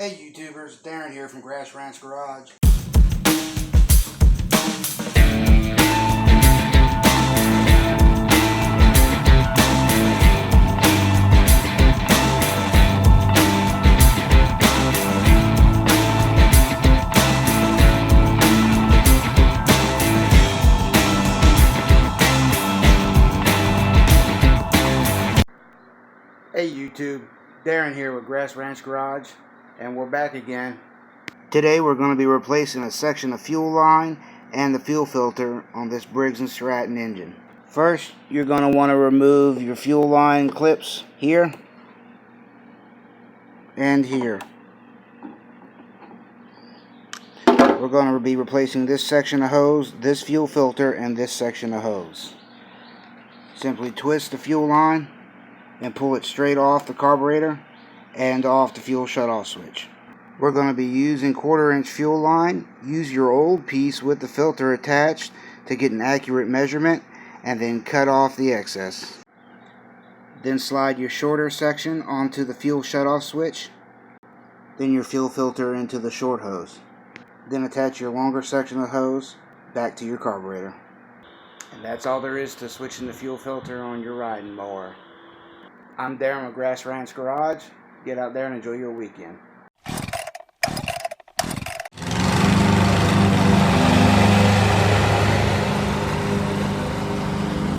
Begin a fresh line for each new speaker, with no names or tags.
Hey YouTubers, Darren here from Grass Ranch Garage. Hey YouTube, Darren here with Grass Ranch Garage, and we're back again. Today we're going to be replacing a section of fuel line and the fuel filter on this Briggs & Stratton engine. First, you're going to want to remove your fuel line clips here and here. We're going to be replacing this section of hose, this fuel filter, and this section of hose. Simply twist the fuel line and pull it straight off the carburetor and off the fuel shutoff switch. We're going to be using 1/4-inch fuel line. Use your old piece with the filter attached to get an accurate measurement, and then cut off the excess. Then slide your shorter section onto the fuel shutoff switch, then your fuel filter into the short hose. Then attach your longer section of hose back to your carburetor. And that's all there is to switching the fuel filter on your riding mower. I'm Darren with Grass Ranch Garage. Get out there and enjoy your weekend.